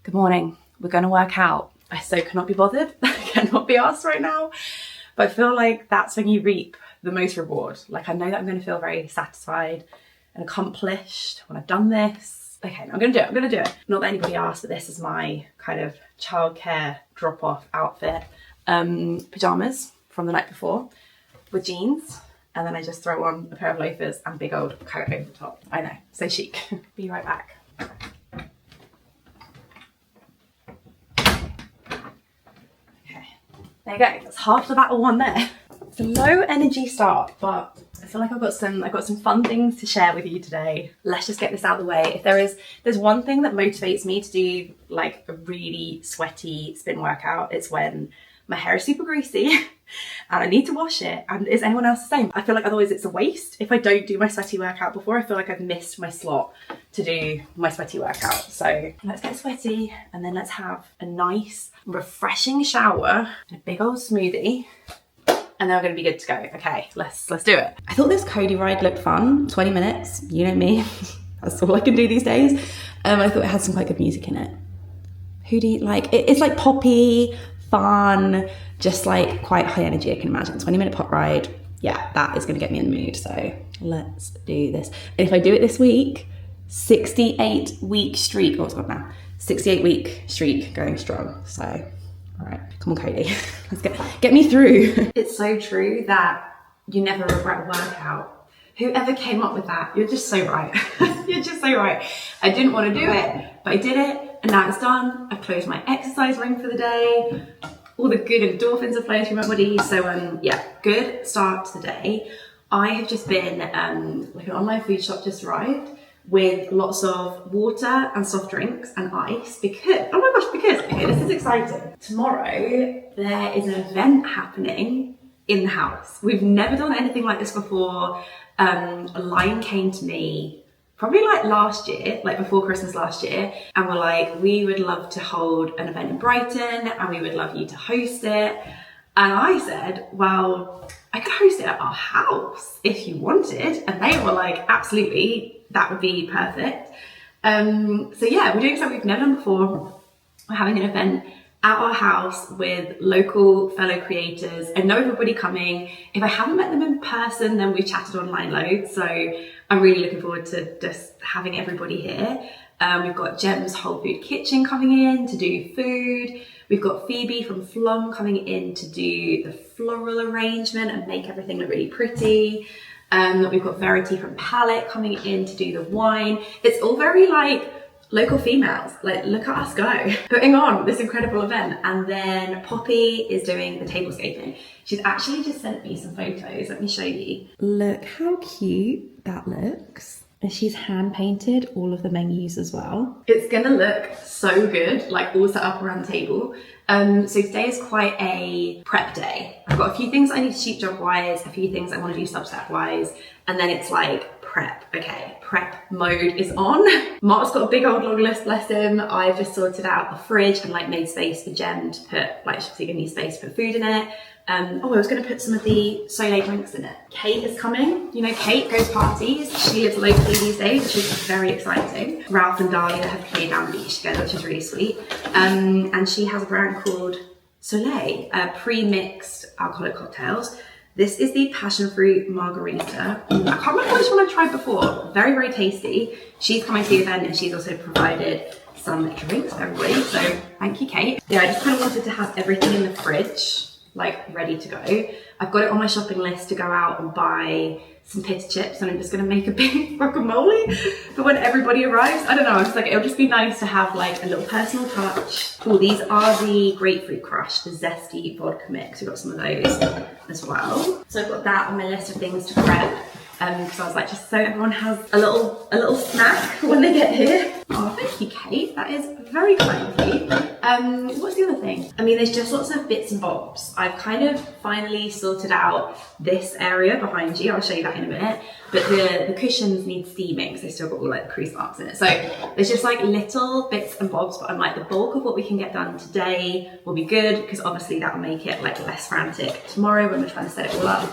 Good morning. We're going to work out. I so cannot be bothered. I cannot be asked right now. But I feel like that's when you reap the most reward. Like I know that I'm going to feel very satisfied and accomplished when I've done this. Okay, I'm going to do it. I'm going to do it. Not that anybody asked, but this is my kind of childcare drop-off outfit. Pajamas from the night before with jeans. And then I just throw on a pair of loafers and big old coat over the top. I know, so chic. Be right back. Okay, there you go. That's half the battle won there. It's a low energy start, but I feel like I've got some fun things to share with you today. Let's just get this out of the way. If there's one thing that motivates me to do like a really sweaty spin workout, it's when my hair is super greasy and I need to wash it. And is anyone else the same? I feel like otherwise it's a waste. If I don't do my sweaty workout before, I feel like I've missed my slot to do my sweaty workout. So let's get sweaty and then let's have a nice refreshing shower and a big old smoothie. And then we're gonna be good to go. Okay, let's do it. I thought this Cody ride looked fun. 20 minutes, you know me. That's all I can do these days. I thought it had some quite good music in it. Who do you like? It's like poppy, fun, just like quite high energy, I can imagine. 20-minute pop ride. Yeah, that is gonna get me in the mood. So let's do this. And if I do it this week, 68-week streak. Oh, it's gone now. 68-week streak going strong. So, all right, come on, Cody. Let's get me through. It's so true that you never regret a workout. Whoever came up with that, you're just so right. You're just so right. I didn't want to do it, but I did it. And now it's done. I've closed my exercise ring for the day. All the good endorphins are flowing through my body. So yeah, good start to the day. I have just been, like an online food shop just arrived with lots of water and soft drinks and ice because, oh my gosh, because, okay, this is exciting. Tomorrow, there is an event happening in the house. We've never done anything like this before. A line came to me probably like last year, like before Christmas last year, and we're like, we would love to hold an event in Brighton and we would love you to host it. And I said, well, I could host it at our house if you wanted. And they were like, absolutely, that would be perfect. So yeah, we're doing something we've never done before. We're having an event at our house with local fellow creators. I know everybody coming. If I haven't met them in person, then we've chatted online loads. So I'm really looking forward to just having everybody here. We've got Jem's Whole Food Kitchen coming in to do food. We've got Phoebe from Flom coming in to do the floral arrangement and make everything look really pretty. We've got Verity from Palette coming in to do the wine. It's all very like local females, like look at us go, putting on this incredible event. And then Poppy is doing the tablescaping. She's actually just sent me some photos. Let me show you. Look how cute that looks. And she's hand painted all of the menus as well. It's gonna look so good, like all set up around the table. So today is quite a prep day. I've got a few things I need to shoot job wise, a few things I want to do Substack wise, and then it's like prep. Okay, prep mode is on. Mark's got a big old long list, bless him. I've just sorted out the fridge and like made space for Jem to put, like she's gonna need space to put food in it. Oh, I was going to put some of the Soleil drinks in it. Kate is coming. You know, Kate goes parties. She lives locally these days, which is very exciting. Ralph and Dahlia have played down the beach together, which is really sweet. And she has a brand called Soleil, pre-mixed alcoholic cocktails. This is the passion fruit margarita. I can't remember which one I've tried before. Very, very tasty. She's coming to the event and she's also provided some drinks for everybody. So thank you, Kate. Yeah, I just kind of wanted to have everything in the fridge, like ready to go. I've got it on my shopping list to go out and buy some pita chips, and I'm just gonna make a big guacamole for when everybody arrives. I don't know, I'm just like, it'll just be nice to have like a little personal touch. Oh, these are the grapefruit crush, the zesty vodka mix. We've got some of those as well. So I've got that on my list of things to prep. So I was like, just so everyone has a little snack when they get here. Oh, thank you, Kate. That is very kind of you. What's the other thing? I mean, there's just lots of bits and bobs. I've kind of finally sorted out this area behind you. I'll show you that in a minute. But the cushions need steaming because they still got all like the crease marks in it. So there's just like little bits and bobs, but I'm like, the bulk of what we can get done today will be good because obviously that will make it like less frantic tomorrow when we're trying to set it all up.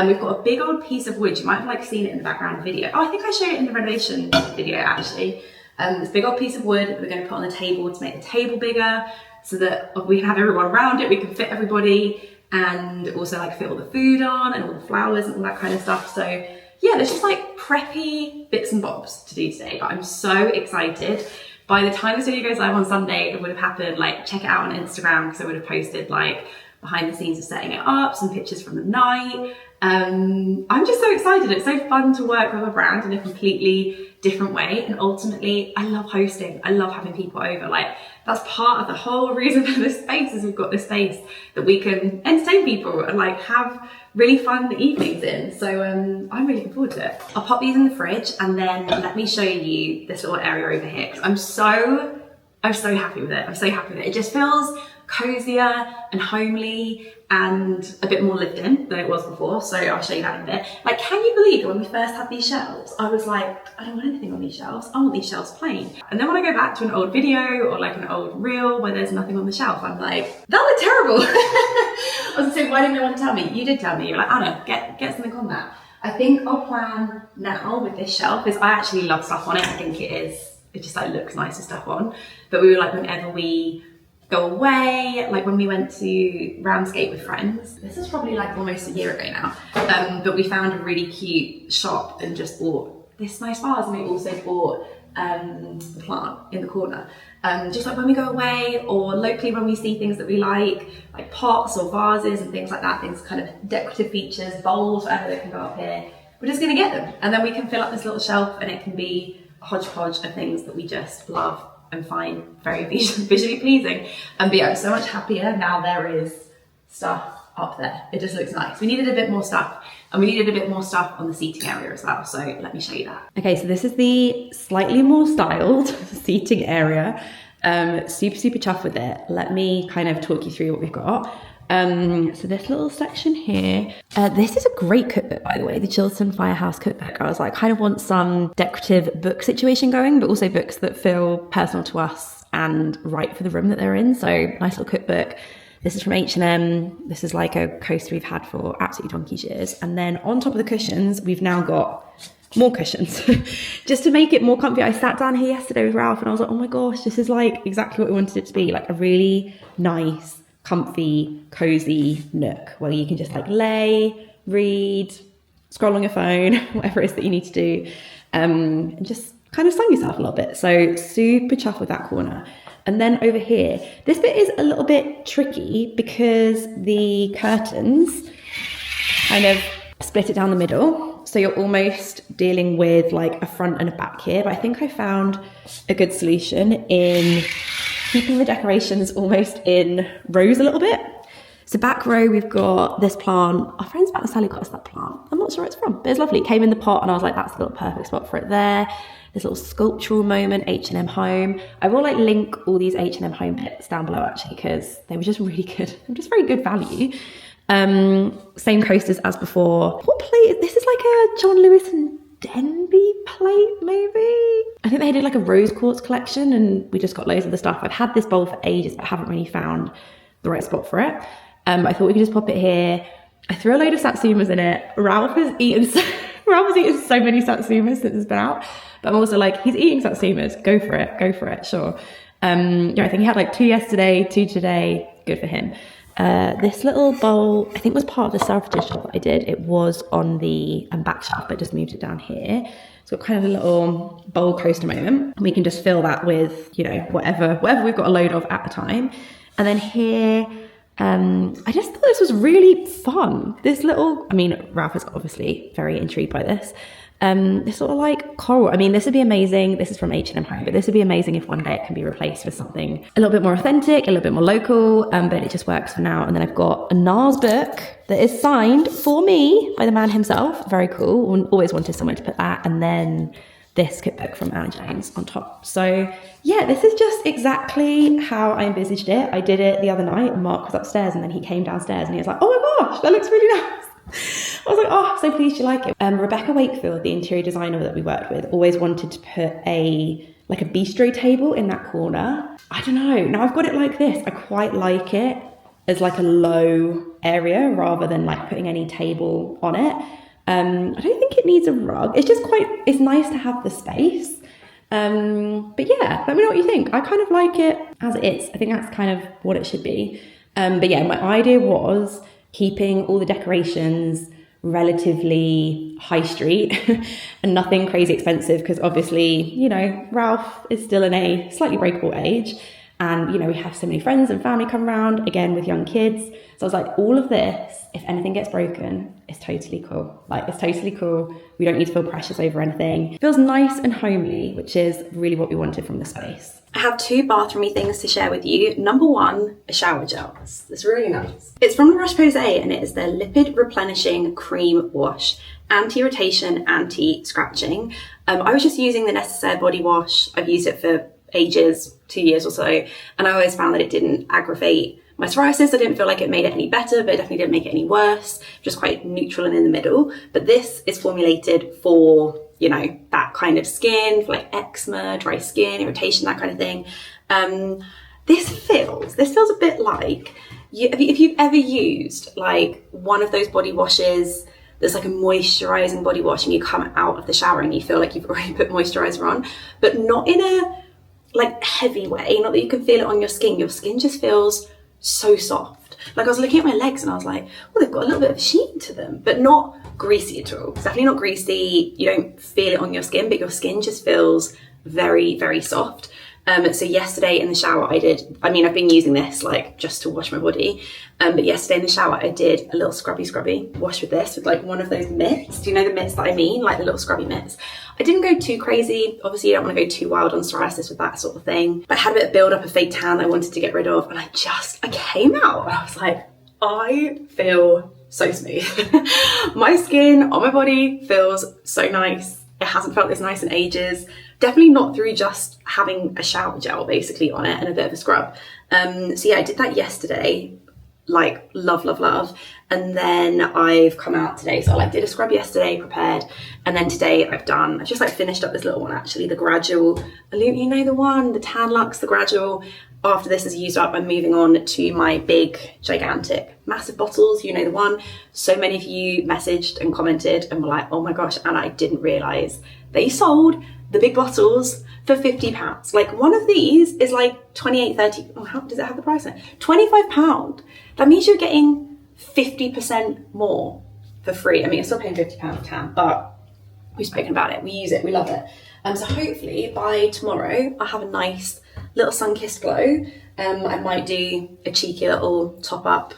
We've got a big old piece of wood. You might have like seen it in the background video. Oh, I think I showed it in the renovation video actually. This big old piece of wood that we're going to put on the table to make the table bigger so that we can have everyone around it, we can fit everybody, and also like fit all the food on and all the flowers and all that kind of stuff. So yeah, there's just like preppy bits and bobs to do today, but I'm so excited. By the time this video goes live on Sunday, it would have happened. Like, check it out on Instagram because I would have posted like behind the scenes of setting it up, some pictures from the night. I'm just so excited. It's so fun to work with a brand in a completely different way. And ultimately, I love hosting. I love having people over. Like, that's part of the whole reason for this space is we've got this space that we can entertain people and like have really fun evenings in. So I'm really looking forward to it. I'll pop these in the fridge and then let me show you this little area over here. 'Cause I'm so happy with it. I'm so happy with it. It just feels cozier and homely and a bit more lived in than it was before. So I'll show you that in a bit. Like, can you believe that when we first had these shelves, I was like, I don't want anything on these shelves. I want these shelves plain. And then when I go back to an old video or like an old reel where there's nothing on the shelf, I'm like, that looked terrible. I was saying, why didn't no one tell me? You did tell me. You're like, Anna, get something on that. I think our plan now with this shelf is I actually love stuff on it. I think it just like looks nice with stuff on. But we were like, whenever we go away, like when we went to Ramsgate with friends, this is probably like almost a year ago now, but we found a really cute shop and just bought this nice vase, and we also bought the plant in the corner. Just like when we go away or locally when we see things that we like pots or vases and things like that, things kind of decorative features, bowls, whatever that can go up here, we're just gonna get them. And then we can fill up this little shelf and it can be a hodgepodge of things that we just love and find very visually pleasing. But yeah, I'm so much happier now there is stuff up there. It just looks nice. We needed a bit more stuff, and we needed a bit more stuff on the seating area as well. So let me show you that. Okay, so this is the slightly more styled seating area. Super chuffed with it. Let me kind of talk you through what we've got. So this little section here, this is a great cookbook, by the way, the Chilton Firehouse cookbook. I was like, kind of want some decorative book situation going, but also books that feel personal to us and right for the room that they're in. So nice little cookbook. This is from H&M. This is like a coaster we've had for absolutely donkey's years. And then on top of the cushions, we've now got more cushions just to make it more comfy. I sat down here yesterday with Ralph and I was like, oh my gosh, this is like exactly what we wanted it to be, like a really nice, comfy, cozy nook where you can just like lay, read, scroll on your phone, whatever it is that you need to do, and just kind of sun yourself a little bit. So super chuffed with that corner. And then over here, this bit is a little bit tricky because the curtains kind of split it down the middle. So you're almost dealing with like a front and a back here. But I think I found a good solution in keeping the decorations almost in rows a little bit. So back row, we've got this plant. Our friends back in Sally got us that plant. I'm not sure where it's from, but it's lovely. It came in the pot and I was like, that's the little perfect spot for it there. This little sculptural moment, H&M Home. I will like link all these H&M Home bits down below actually, because they were just really good. They're just very good value. Same coasters as before. What plate? This is like a John Lewis and Denby plate, maybe? I think they did like a rose quartz collection and we just got loads of the stuff. I've had this bowl for ages, but haven't really found the right spot for it. I thought we could just pop it here. I threw a load of satsumas in it. Ralph has eaten so many satsumas since it's been out. But I'm also like, he's eating satsumas. Go for it, sure. Yeah, I think he had like 2 yesterday, 2 today. Good for him. This little bowl, I think was part of the Selfridges shop that I did. It was on the back shelf, but just moved it down here. It's got kind of a little bowl coaster moment. And we can just fill that with, you know, whatever we've got a load of at the time. And then here, I just thought this was really fun. This little, I mean, Ralph is obviously very intrigued by this. This sort of like coral. I mean, this would be amazing. This is from H&M Home, but this would be amazing if one day it can be replaced with something a little bit more authentic, a little bit more local, but it just works for now. And then I've got a NARS book that is signed for me by the man himself. Very cool. Always wanted someone to put that. And then this cookbook from Anna James on top. So yeah, this is just exactly how I envisaged it. I did it the other night. Mark was upstairs and then he came downstairs and he was like, oh my gosh, that looks really nice. I was like, oh, so pleased you like it. Rebecca Wakefield, the interior designer that we worked with, always wanted to put a bistro table in that corner. I don't know. Now I've got it like this. I quite like it as like a low area rather than like putting any table on it. I don't think it needs a rug. It's just it's nice to have the space. But yeah, let me know what you think. I kind of like it as it is. I think that's kind of what it should be. But yeah, my idea was keeping all the decorations relatively high street and nothing crazy expensive, because obviously, you know, Ralph is still in a slightly breakable age, and you know, we have so many friends and family come around, again with young kids. So I was like, all of this, if anything gets broken, it's totally cool. Like, it's totally cool. We don't need to feel precious over anything. It feels nice and homely, which is really what we wanted from the space. I have two bathroomy things to share with you. Number one, a shower gel. It's really nice. It's from La Roche-Posay, and it is their Lipid Replenishing Cream Wash. Anti-irritation, anti-scratching. I was just using the Necessaire body wash. I've used it for ages, 2 years or so, and I always found that it didn't aggravate my psoriasis. I didn't feel like it made it any better, but it definitely didn't make it any worse. Just quite neutral and in the middle. But this is formulated for, you know, that kind of skin, for like eczema, dry skin, irritation, that kind of thing. This feels a bit like, if you've ever used like one of those body washes there's like a moisturizing body wash and you come out of the shower and you feel like you've already put moisturizer on, but not in a like heavy way, not that you can feel it on your skin. Your skin just feels so soft. Like, I was looking at my legs and I was like, well, they've got a little bit of sheen to them, but not greasy at all. It's definitely not greasy. You don't feel it on your skin, but your skin just feels very, very soft. So yesterday in the shower I've been using this like just to wash my body. But yesterday in the shower I did a little scrubby wash with this, with like one of those mitts. Do you know the mitts that I mean? Like the little scrubby mitts. I didn't go too crazy. Obviously you don't want to go too wild on psoriasis with that sort of thing. But I had a bit of build up of fake tan I wanted to get rid of, and I came out and I was like, I feel so smooth. My skin on my body feels so nice. It hasn't felt this nice in ages. Definitely not through just having a shower gel basically on it and a bit of a scrub. So yeah, I did that yesterday. Like love. And then I've come out today. So I like did a scrub yesterday, prepared. And then today I've just like finished up this little one actually, the gradual, you know the one, the Tan Luxe, the gradual. After this is used up, I'm moving on to my big, gigantic, massive bottles. You know the one. So many of you messaged and commented and were like, oh my gosh, and I didn't realise they sold the big bottles for £50. Like one of these is like 28, 30, oh, how does it have the price on it? £25. That means you're getting 50% more for free. I mean, you're still paying £50 a tan, but we've spoken about it. We use it, we love it. So hopefully by tomorrow, I'll have a nice little sun-kissed glow. I might do a cheeky little top up,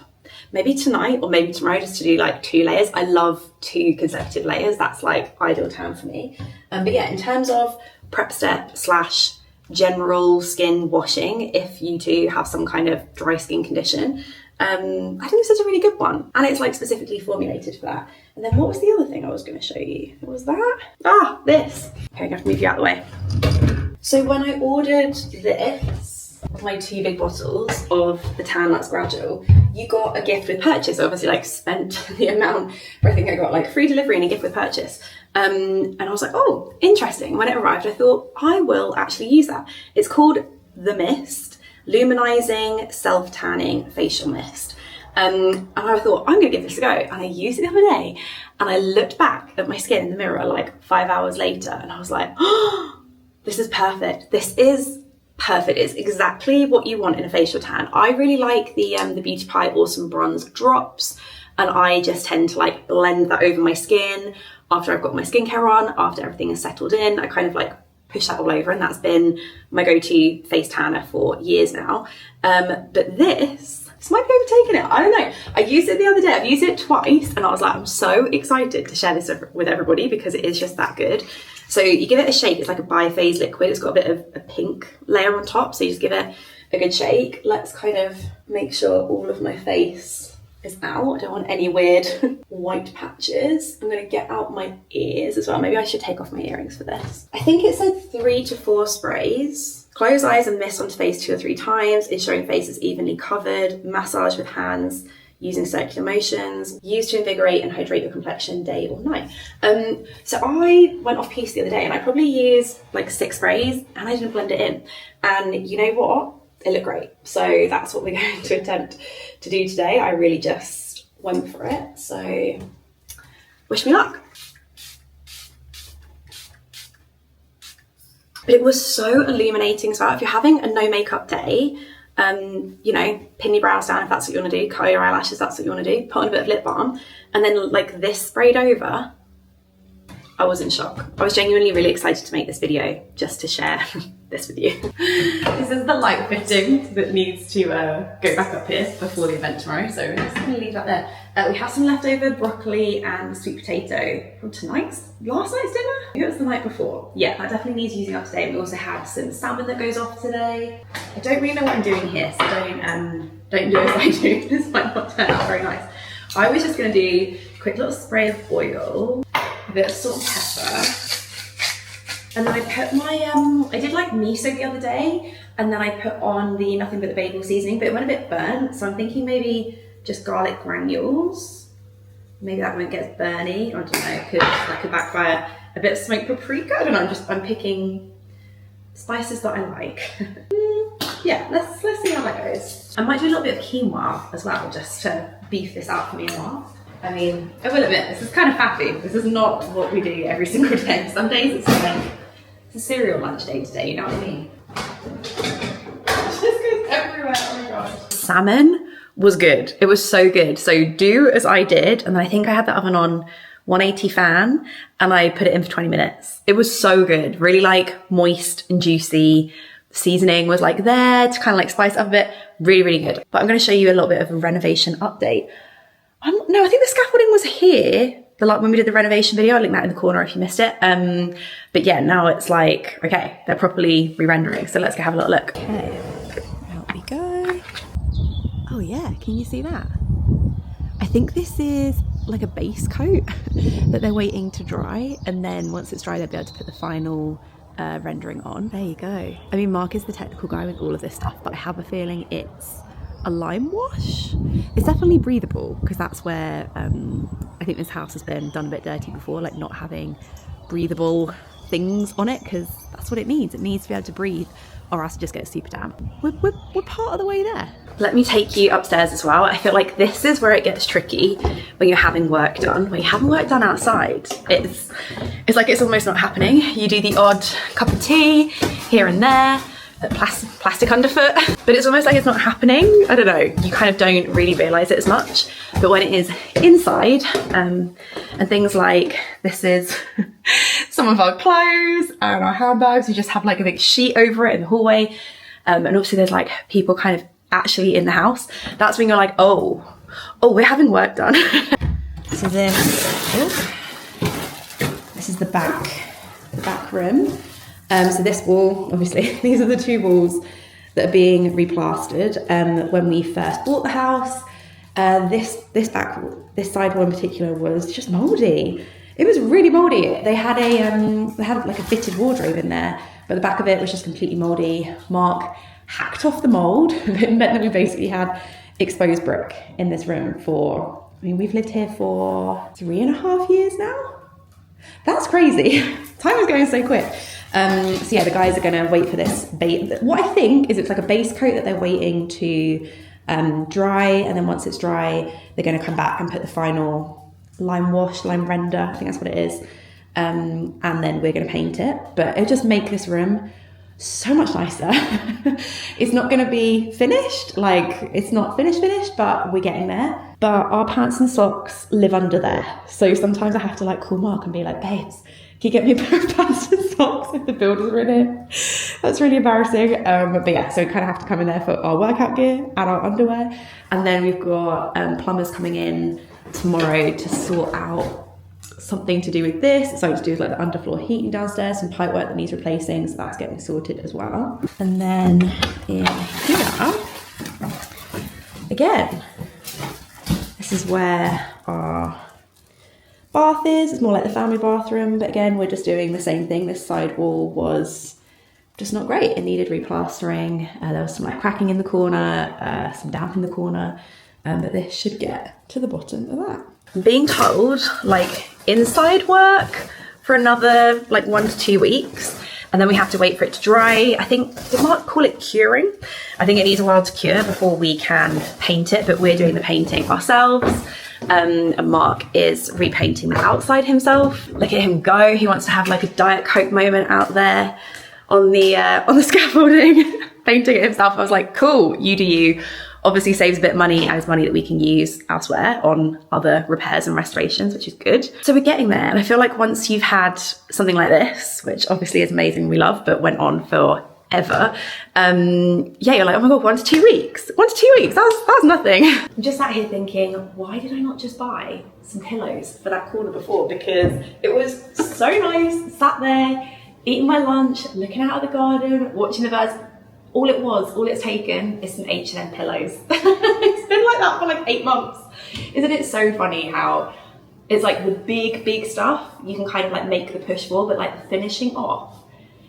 maybe tonight or maybe tomorrow, just to do like 2 layers. I love 2 consecutive layers. That's like ideal tan for me. But yeah, in terms of prep step / general skin washing, if you do have some kind of dry skin condition, I think this is a really good one. And it's like specifically formulated for that. And then what was the other thing I was going to show you? What was that? This. Okay, I'm going to have to move you out of the way. So when I ordered this, my 2 big bottles of the Tan Luxe Gradual, you got a gift with purchase. Obviously like spent the amount, but I think I got like free delivery and a gift with purchase. And I was like, oh, interesting. When it arrived, I thought I will actually use that. It's called The Mist, Luminizing Self-Tanning Facial Mist. And I thought, I'm gonna give this a go. And I used it the other day and I looked back at my skin in the mirror like 5 hours later and I was like, oh, this is perfect. This is perfect. It's exactly what you want in a facial tan. I really like the Beauty Pie Awesome Bronze Drops, and I just tend to like blend that over my skin after I've got my skincare on, after everything is settled in. I kind of like push that all over, and that's been my go-to face tanner for years now. But this might be overtaking it. I don't know. I used it the other day. I've used it twice and I was like, I'm so excited to share this with everybody because it is just that good. So you give it a shake. It's like a biphase liquid. It's got a bit of a pink layer on top. So you just give it a good shake. Let's kind of make sure all of my face is out. I don't want any weird white patches. I'm going to get out my ears as well. Maybe I should take off my earrings for this. I think it said 3 to 4 sprays. Close eyes and mist onto face 2 or 3 times, ensuring face is evenly covered. Massage with hands using circular motions. Use to invigorate and hydrate your complexion day or night. So I went off piece the other day and I probably used like 6 sprays and I didn't blend it in. And you know what? It looked great. So that's what we're going to attempt to do today. I really just went for it. So wish me luck. But it was so illuminating as well. If you're having a no makeup day, you know, pin your brows down if that's what you want to do, curl your eyelashes if that's what you want to do, put on a bit of lip balm, and then like this sprayed over, I was in shock. I was genuinely really excited to make this video just to share this with you. This is the light fitting that needs to go back up here before the event tomorrow, so I'm just gonna leave that there. We have some leftover broccoli and sweet potato from last night's dinner? I think it was the night before. Yeah, that definitely needs using up today. We also have some salmon that goes off today. I don't really know what I'm doing here, so don't do as I do. This might not turn out very nice. I was just gonna do a quick little spray of oil, a bit of salt and pepper, and then I put my, I did like miso the other day, and then I put on the Nothing But the Bagel seasoning, but it went a bit burnt, so I'm thinking maybe just garlic granules. Maybe that won't get as burny, I don't know, that could backfire. A bit of smoked paprika, I don't know, I'm picking spices that I like. Yeah, let's see how that goes. I might do a little bit of quinoa as well, just to beef this out for me a while. I mean, I will admit, this is kind of faffy. This is not what we do every single day. Some days it's like, it's a cereal lunch day today, you know what I mean? It just goes everywhere, oh my gosh. Salmon was good. It was so good. So do as I did, and then I think I had the oven on 180 fan, and I put it in for 20 minutes. It was so good, really like moist and juicy. The seasoning was like there to kind of like spice up a bit. Really, really good. But I'm going to show you a little bit of a renovation update. No, I think the scaffolding was here. When we did the renovation video, I'll link that in the corner if you missed it. But yeah, now it's like, okay, they're properly re-rendering. So let's go have a little look. Okay, out we go. Oh yeah, can you see that? I think this is like a base coat that they're waiting to dry. And then once it's dry, they'll be able to put the final rendering on. There you go. I mean, Mark is the technical guy with all of this stuff, but I have a feeling it's a lime wash. It's definitely breathable, because that's where I think this house has been done a bit dirty before, like not having breathable things on it, because that's what it needs. It needs to be able to breathe, or else it just gets super damp. We're part of the way there. Let me take you upstairs as well. I feel like this is where it gets tricky when you're having work done. When you're having work done outside, it's like it's almost not happening. You do the odd cup of tea here and there, plastic underfoot, but it's almost like it's not happening. I don't know, you kind of don't really realise it as much, but when it is inside, and things like this is some of our clothes and our handbags, we just have like a big sheet over it in the hallway, and obviously there's like people kind of actually in the house. That's when you're like, oh, we're having work done. So this is the back room. So this wall, obviously, these are the two walls that are being replastered. When we first bought the house, this side wall in particular was just mouldy. It was really mouldy. They had like a fitted wardrobe in there, but the back of it was just completely mouldy. Mark hacked off the mould. It meant that we basically had exposed brick in this room for, I mean, we've lived here for 3.5 years now. That's crazy. Time is going so quick. So yeah, the guys are gonna wait for this base. What I think is it's like a base coat that they're waiting to dry, and then once it's dry, they're gonna come back and put the final lime render, I think that's what it is. And then we're gonna paint it, but it'll just make this room so much nicer. It's not gonna be finished, like it's not finished, but we're getting there. But our pants and socks live under there. So sometimes I have to like call Mark and be like, babes, can you get me a pair of pants and socks if the builders are in here? That's really embarrassing. But yeah, so we kind of have to come in there for our workout gear and our underwear. And then we've got plumbers coming in tomorrow to sort out something to do with this. It's something to do with like the underfloor heating downstairs, some pipe work that needs replacing, so that's getting sorted as well. And then in here, again, this is where our bath is. It's more like the family bathroom, but again, we're just doing the same thing. This side wall was just not great. It needed replastering. There was some like cracking in the corner, some damp in the corner, but this should get to the bottom of that. I'm being told like inside work for another like 1 to 2 weeks, and then we have to wait for it to dry. I think they might call it curing. I think it needs a while to cure before we can paint it, but we're doing the painting ourselves. And Mark is repainting the outside himself. Look at him go. He wants to have like a Diet Coke moment out there. on the scaffolding, painting it himself. I was like, cool, you do you. Obviously saves a bit of money and is money that we can use elsewhere on other repairs and restorations, which is good. So we're getting there. And I feel like once you've had something like this, which obviously is amazing, we love, but went on for ever, yeah, you're like, oh my God, 1 to 2 weeks. 1 to 2 weeks, that was nothing. I'm just sat here thinking, why did I not just buy some pillows for that corner before? Because it was so nice, sat there, eating my lunch, looking out at the garden, watching the birds. All it's taken is some H&M pillows. It's been like that for like 8 months. Isn't it so funny how it's like the big stuff you can kind of like make the push for, but like the finishing off.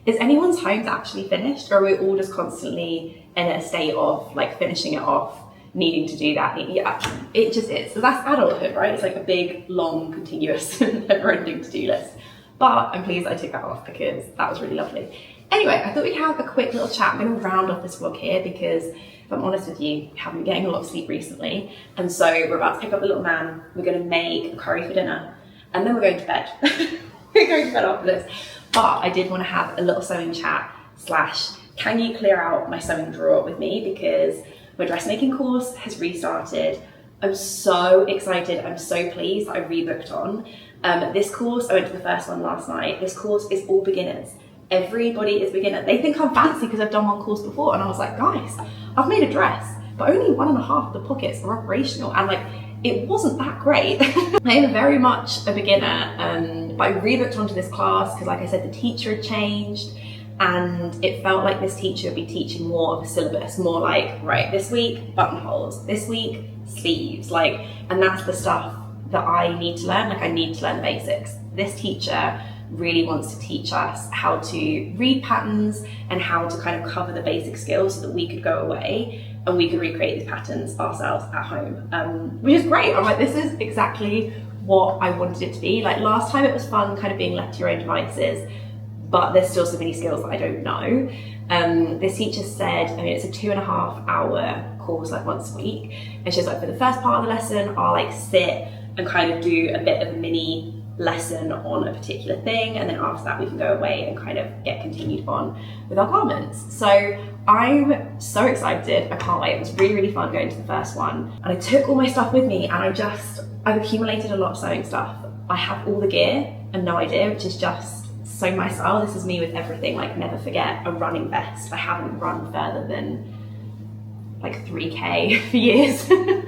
Is anyone's homes actually finished, or are we all just constantly in a state of like finishing it off, needing to do that? Yeah, it just is. So that's adulthood, right? It's like a big, long, continuous, never-ending to-do list. But I'm pleased I took that off because that was really lovely. Anyway, I thought we'd have a quick little chat. I'm going to round off this vlog here because, if I'm honest with you, I haven't been getting a lot of sleep recently. And so we're about to pick up the little man. We're going to make a curry for dinner. And then we're going to bed. We're going to bed after this. But I did want to have a little sewing chat / can you clear out my sewing drawer with me? Because my dressmaking course has restarted. I'm so excited. I'm so pleased that I rebooked on. This course, I went to the first one last night. This course is all beginners. Everybody is beginner. They think I'm fancy because I've done one course before, and I was like, guys, I've made a dress, but only 1.5 of the pockets are operational, and like, it wasn't that great. I am very much a beginner, but I rebooked onto this class because, like I said, the teacher had changed, and it felt like this teacher would be teaching more of a syllabus, more like, right, this week, buttonholes, this week, sleeves, like, and that's the stuff that I need to learn. Like, I need to learn the basics. This teacher really wants to teach us how to read patterns and how to kind of cover the basic skills so that we could go away and we could recreate these patterns ourselves at home, which is great. I'm like, this is exactly what I wanted it to be. Like last time it was fun kind of being left to your own devices, but there's still so many skills that I don't know. This teacher said, I mean, it's a 2.5 hour course, like once a week. And she's like, for the first part of the lesson, I'll like sit and kind of do a bit of a mini lesson on a particular thing, and then after that we can go away and kind of get continued on with our garments. So I'm so excited, I can't wait. It was really fun going to the first one, and I took all my stuff with me, and I've accumulated a lot of sewing stuff. I have all the gear and no idea, which is just so my style. This is me with everything, like never forget a running vest. I haven't run further than like 3K for years.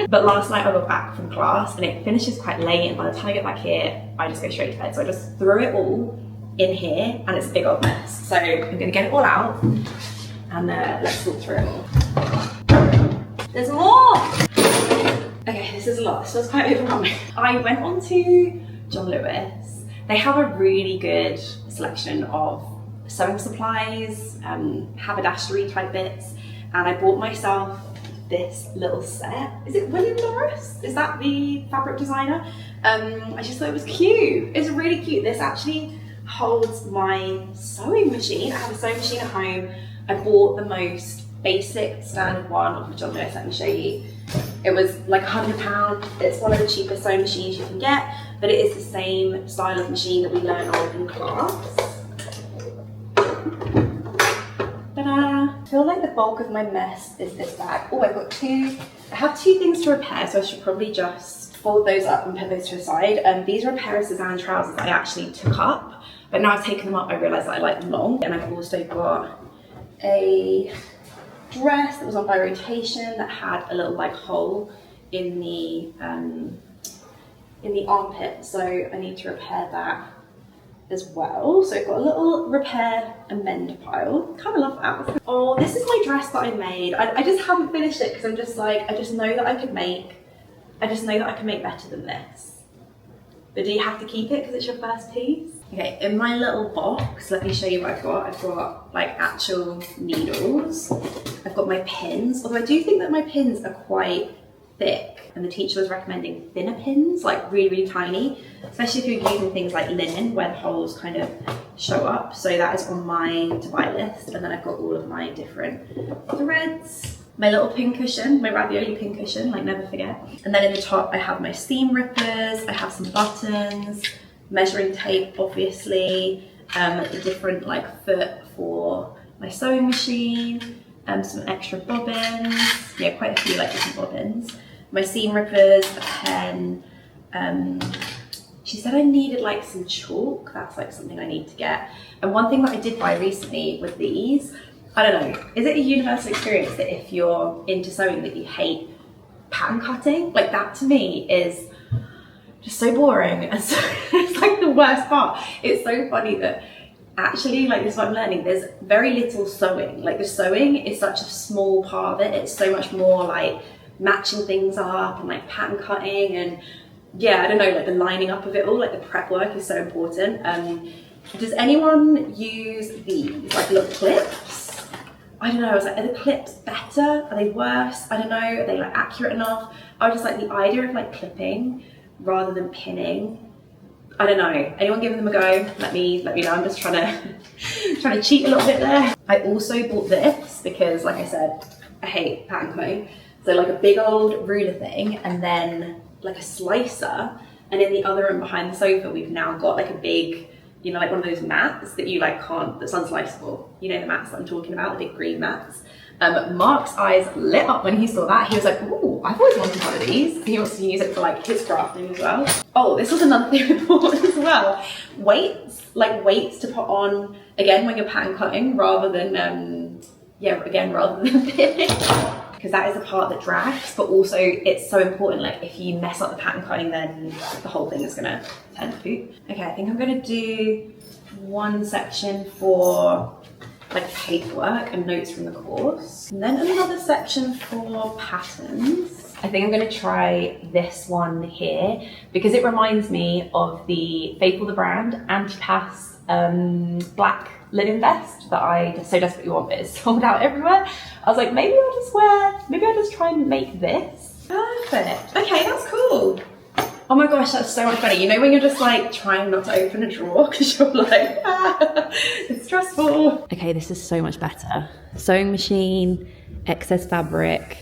But last night I got back from class and it finishes quite late, and by the time I get back here I just go straight to bed. So I just threw it all in here and it's a big old mess. So I'm gonna get it all out and let's talk through it all. There's more! Okay, this is a lot. This feels quite overwhelming. I went on to John Lewis. They have a really good selection of sewing supplies, haberdashery type bits, and I bought myself this little set. Is it William Morris? Is that the fabric designer? I just thought it was cute. It's really cute. This actually holds my sewing machine. I have a sewing machine at home. I bought the most basic standard one of John Lewis. Let me show you. It was like £100. It's one of the cheapest sewing machines you can get, but it is the same style of machine that we learn on in class. I feel like the bulk of my mess is this bag. Oh, I have 2 things to repair, so I should probably just fold those up and put those to the side. These are a pair of Suzanne trousers that I actually took up, but now I've taken them up, I realised that I like them long. And I've also got a dress that was on by rotation that had a little like hole in the armpit, so I need to repair that as well. So I've got a little repair and mend pile. Kind of love that. Oh, this is my dress that I made. I just haven't finished it because I'm just like, I just know that I can make better than this. But do you have to keep it because it's your first piece? Okay, in my little box, let me show you what I've got. I've got like actual needles. I've got my pins, although I do think that my pins are quite thick, and the teacher was recommending thinner pins, like really tiny, especially if you're using things like linen where the holes kind of show up. So that is on my to buy list. And then I've got all of my different threads, my little pin cushion, my ravioli pin cushion, like never forget. And then in the top I have my seam rippers, I have some buttons, measuring tape obviously, the different like foot for my sewing machine, some extra bobbins, yeah, quite a few like different bobbins, my seam rippers, a pen. She said I needed like some chalk. That's like something I need to get. And one thing that I did buy recently with these, I don't know, is it a universal experience that if you're into sewing that you hate pattern cutting? Like that to me is just so boring, and so it's like the worst part. It's so funny that actually, like, this is what I'm learning, there's very little sewing. Like the sewing is such a small part of it. It's so much more like matching things up and like pattern cutting, and yeah, I don't know, like the lining up of it all, like the prep work is so important. Does anyone use these like little clips? I don't know, I was like, are the clips better? Are they worse? I don't know, are they like accurate enough? I was just like, the idea of like clipping rather than pinning, I don't know. Anyone giving them a go? Let me know. I'm just trying to cheat a little bit there. I also bought this because, like I said, I hate pattern cutting. So like a big old ruler thing, and then like a slicer, and in the other room behind the sofa we've now got like a big, you know, like one of those mats that you like can't, that's unsliceable. You know the mats that I'm talking about, the big green mats. Mark's eyes lit up when he saw that. He was like, ooh, I've always wanted one of these. He wants to use it for like his crafting as well. Oh, this was another thing I bought as well. Weights, like weights to put on, again, when you're pattern cutting, rather than, rather than pinning. Because that is the part that drags, but also it's so important, like if you mess up the pattern cutting, then the whole thing is gonna turn to poop. Okay, I think I'm gonna do one section for like paperwork and notes from the course, and then another section for patterns. I think I'm gonna try this one here because it reminds me of the Faithful the brand anti-pass black linen vest that I so desperately want, but it's sold out everywhere. I was like, maybe I'll just try and make this. Perfect. Okay, that's cool. Oh my gosh, that's so much better. You know when you're just like trying not to open a drawer because you're like, it's stressful. Okay, this is so much better. Sewing machine, excess fabric,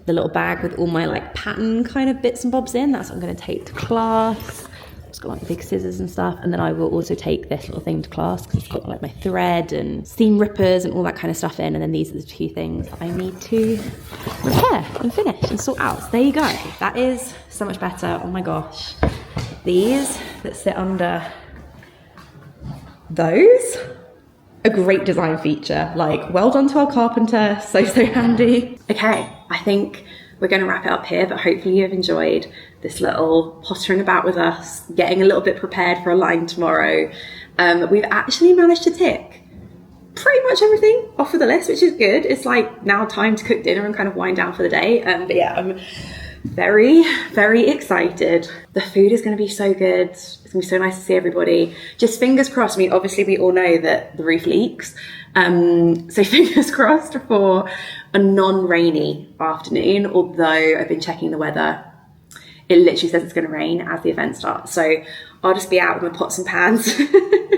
the little bag with all my like pattern kind of bits and bobs in. That's what I'm gonna take to class. It's got like big scissors and stuff, and then I will also take this little thing to class because it's got like my thread and seam rippers and all that kind of stuff in, and then these are the two things that I need to repair and finish and sort out. So there you go. That is so much better. Oh my gosh. These that sit under those, a great design feature. Like, well done to our carpenter, so handy. Okay, I think we're going to wrap it up here, but hopefully you've enjoyed this little pottering about with us, getting a little bit prepared for a line tomorrow. We've actually managed to tick pretty much everything off of the list, which is good. It's like now time to cook dinner and kind of wind down for the day. But yeah, I'm very, very excited. The food is going to be so good. It's going to be so nice to see everybody. Just fingers crossed. I mean, obviously we all know that the roof leaks. So fingers crossed for a non-rainy afternoon, although I've been checking the weather. It literally says it's going to rain as the event starts. So I'll just be out with my pots and pans,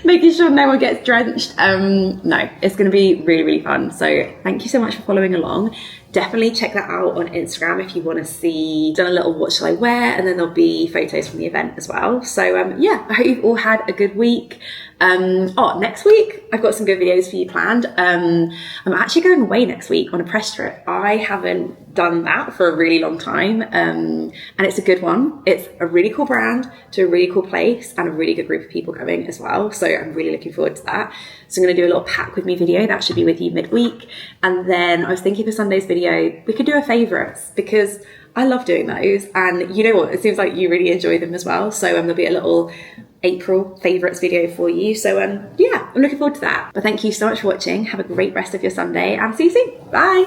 making sure no one gets drenched. No, it's going to be really, really fun. So thank you so much for following along. Definitely check that out on Instagram if you want to see, done a little what shall I wear, and then there'll be photos from the event as well. So yeah, I hope you've all had a good week. Next week I've got some good videos for you planned. I'm actually going away next week on a press trip. I haven't done that for a really long time, and it's a good one. It's a really cool brand to a really cool place and a really good group of people going as well. So I'm really looking forward to that. So I'm going to do a little pack with me video that should be with you midweek, and then I was thinking for Sunday's video we could do a favourites because I love doing those, and you know what, it seems like you really enjoy them as well. So there'll be a little April favourites video for you. So yeah, I'm looking forward to that. But thank you so much for watching. Have a great rest of your Sunday and see you soon. Bye.